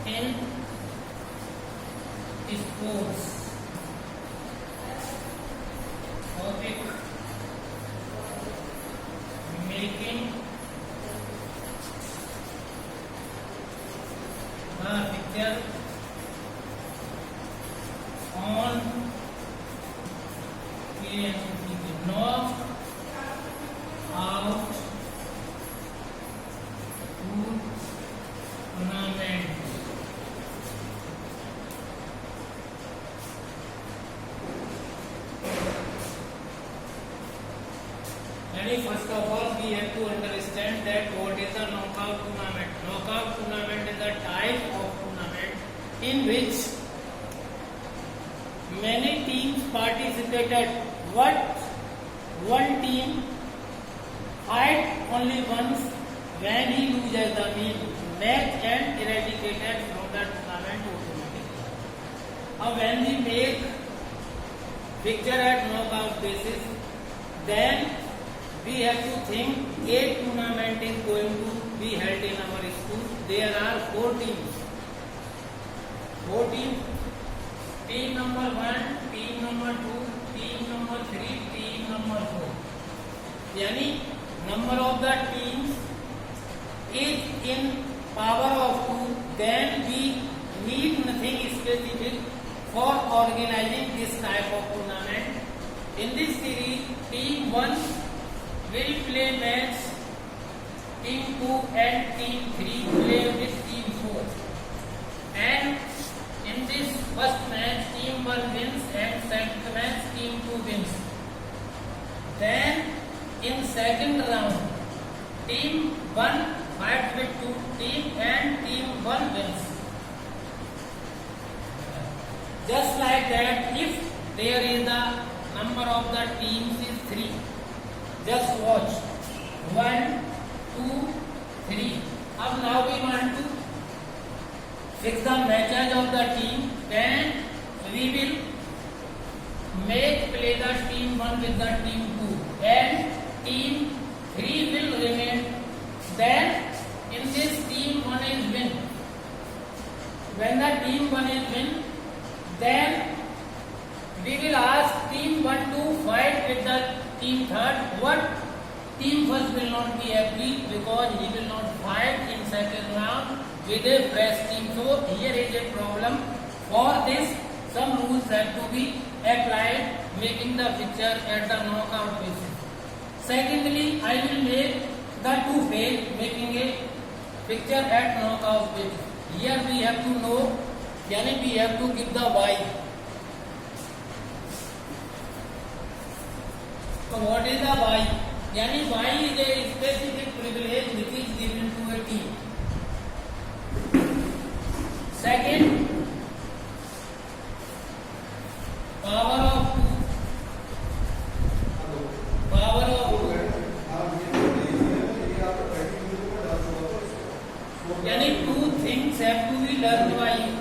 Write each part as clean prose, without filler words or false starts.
in sports. Topic: making the picture on knock out tournament. First of all, we have to understand that what is a knockout tournament. Knockout tournament is a type of tournament in which many teams participated. What one team fight only once when he loses the match and eradicated from the tournament automatically. Now, when we make picture at knockout basis, then we have to think a tournament is going to be held in our school. There are 4 teams. 4 teams. Team number 1, team number 2, team number 3, team number 4. Yani number of the teams is in power of 2. Then we need nothing specific for organizing this type of tournament. In this series, team 1 will play match, team 2 and team 3 play with team 4. And in this first match, team 1 wins and second match, team 2 wins. Then in second round, team 1 fights with 2 teams and team 1 wins. Just like that, if there is the number of the teams is 3. Just watch. 1, 2, 3. Now we want to fix the matches of the team. Then we will make play the team 1 with the team 2. And team 3 will remain. Then in this team 1 is win. When the team 1 is win, then we will ask team 1 to fight with the team 3rd. What team first will not be happy because he will not fight in second round with a fresh team. So here is a problem. For this, some rules have to be applied, making the picture at the knockout basis. Secondly, I will make the 2 phase, making a picture at knockout basis. Here we have to know, yani we have to give the Y. So what is the Y? Yani Y is a specific privilege which is given to a team. Second, power of 2. Power of 2. Yani 2 things have to be learned by you.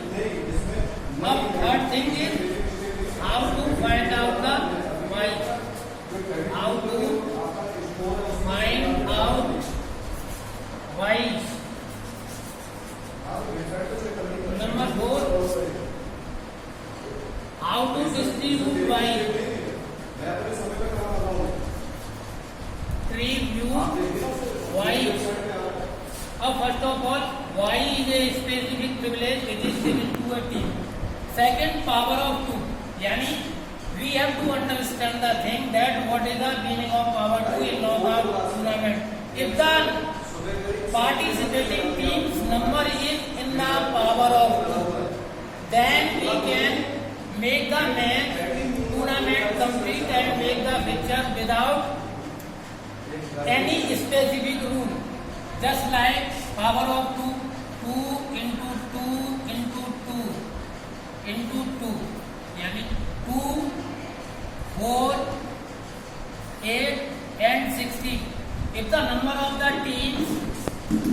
Now third thing is how to find out the Y. How to find out Y. Number 4, how to distribute Y. 3, view Y. First of all, Y is a specific privilege which is given to a team. Second, power of 2. Yani we have to understand the thing that what is the meaning of power 2 in knockout tournament. If the participating teams number is in the power of 2, then we can make the match tournament complete and make the picture without any specific rule. Just like power of 2, 2 into 2 into 2 into 2. Yani 2, 4, 8 and 16. If the number of the teams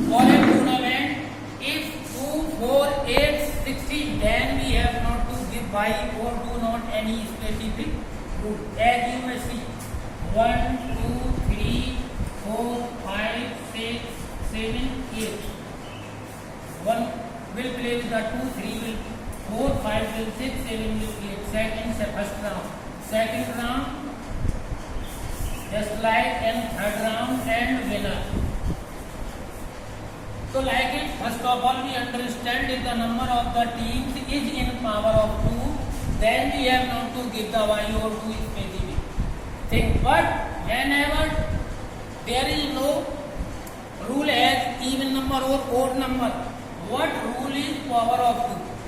for a tournament is 2, 4, 8, 16, then we have not to give Y or do not any specific rule. As you may see, 1, 2, 3, 4, 5, 6, 7, 8. 1, will play with the 2, 3 will 4, 5 will 6, 7 will 8. Second se first round. Second round just like in third round and winner. So like it, first of all we understand if the number of the teams is in power of 2, then we have not to give the y or 2 specific thing. But whenever there is no rule as even number or odd number, what rule is power of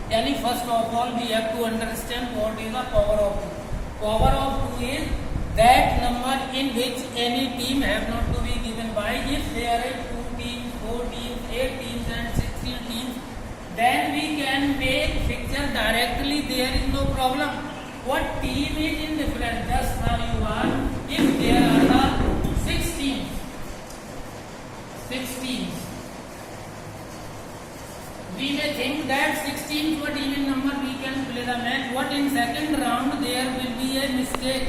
2? Yani first of all we have to understand what is the power of 2. Power of 2 is that number in which any team have not to be given by. If there are 2 teams, 4 teams, 8 teams and 16 teams, then we can make fixture directly, there is no problem. What team is indifferent, just now you are, if there are the 6 teams, we may think that 16 what even number we can play the match. What in second round there will be a mistake,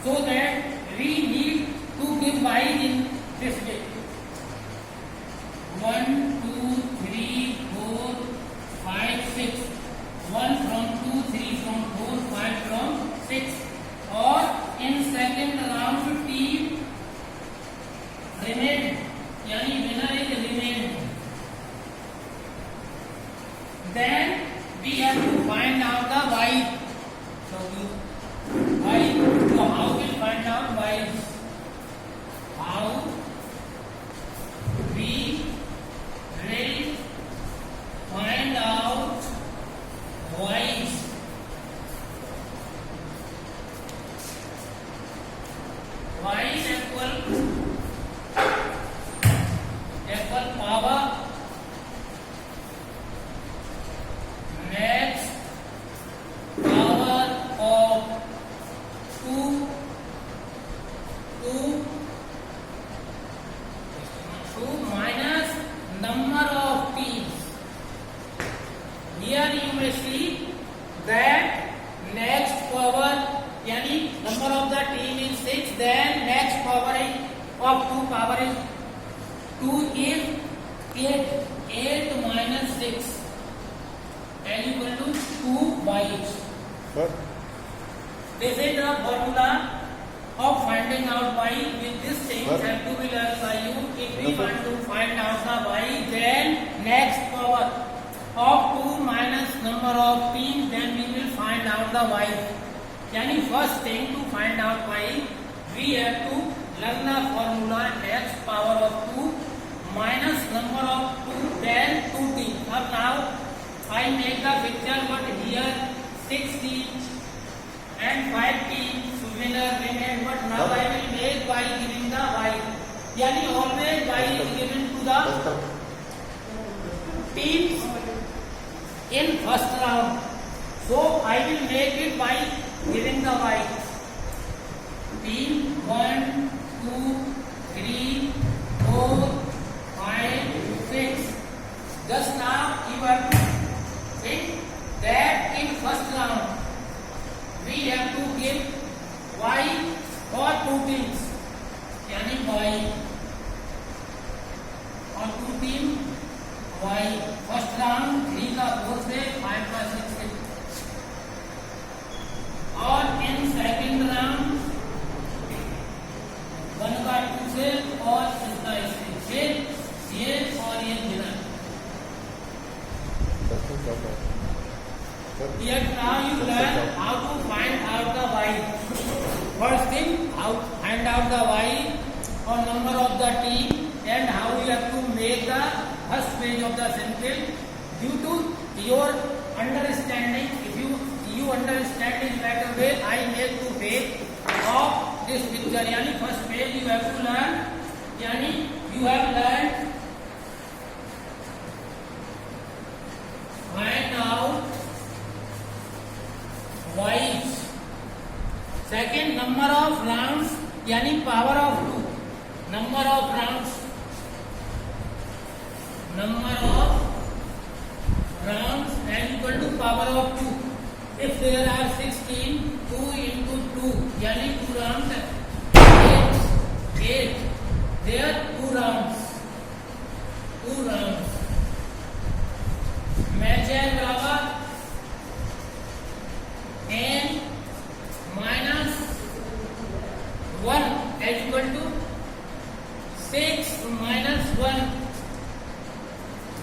so that we need to give wise in this way. 1, 2, 3, 4, 5, 6. 1 from 2, 3 from 4, 5 from 6. Or in second round team remain, yani winner is remained. Then we have to find out the y. So how we find out y? How we will find out y? Y is equal power max power of 2 minus number of teams. Here you may see that next power, yani number of the team is 6, then next power of 2 power is 2 is 8. 8 minus 6 and equal to 2 by each. This is the formula of finding out y. With this thing have to be learned by you. If we want to find out the y, then next power of 2 minus number of teams, then we will find out the y. Yani first thing to find out y, we have to learn the formula next power of 2 minus number of 2, then 2 teams. Now I make the picture, but here 6 teams and 5 teams winner remain. But now I will make by giving the y. Yani always y is given to the teams in first round. So I will make it by giving the y. Team 1, 2, 3, 4, 5, 6. Just now you have to think that in first round we have to give y for 2 teams, yani y और 2 team y. First round 3 का 4 से 5 का 6 से, और in second round 1 का 2 से और इसका इससे, ये और ये मिला. Yet now you learn how to find out the y. First thing, how find out the y or number of the team, and how you have to make the first page of the sentence. Due to your understanding, if you understand in better way, I make 2 page of this picture. Yani first page you have to learn. Yani you have learned find out y. Second, number of rounds, yani power of 2. Number of rounds. Number of rounds and equal to power of 2. If there are 16, 2 into 2, yani 2 rounds, 8. There 2 rounds. 2 rounds. matches बराबर n minus 1 is equal to 6 minus 1,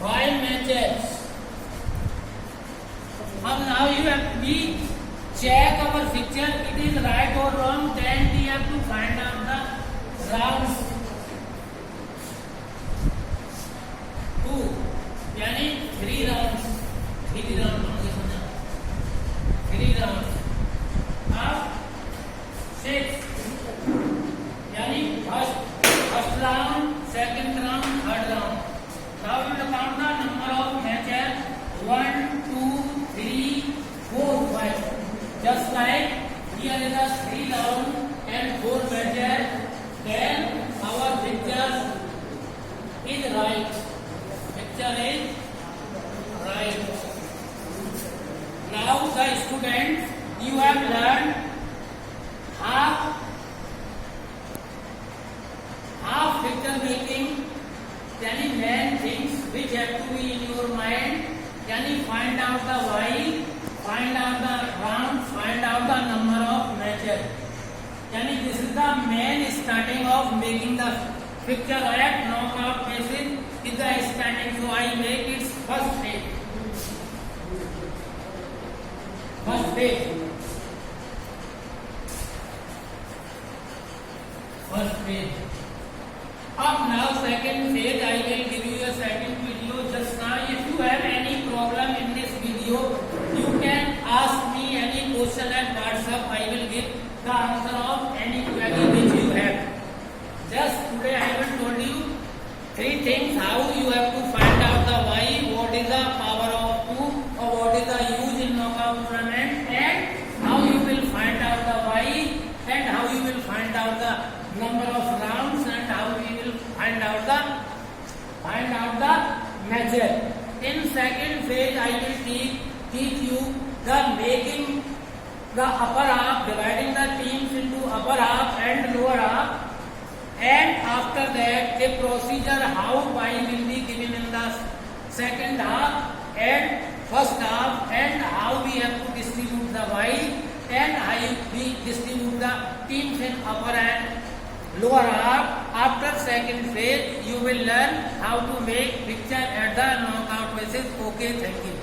5 matches. Now you have to check our picture, it is right or wrong, then we have to find out the rounds. 2 यानी 3 rounds, 3 rounds अब 6 यानी first round, second round, third round. Now you will count the number of matches 1, 2, 3, 4, 5. Just like here is a 3 round and 4 matches, then our picture is right. Picture is right. Now the students, you have learned half picture making, यानी main things which have to be in your mind, यानी find out the y, find out the round, find out the number of matches. यानी this is the main starting of making the picture at knockout basis is the standing. So I make its first page. First page. First page. Up now second page. I will give you a second video just now. If you have any problem in this video, you can ask me any question at WhatsApp. I will give the answer of any query which you have. Just today I will told you 3 things how you have to find out the y, what is the power of 2 or what is the use in knockout tournament, and how you will find out the y, and how you will find out the number of rounds, and how you will find out the matches. In second phase I will teach you the making the upper half, dividing the teams into upper half and lower half, and after that a procedure how y will be given in the second half and first half, and how we have to distribute the y, and how we distribute the teams in upper and lower half. After second phase you will learn how to make picture at the knockout basis. Okay, thank you.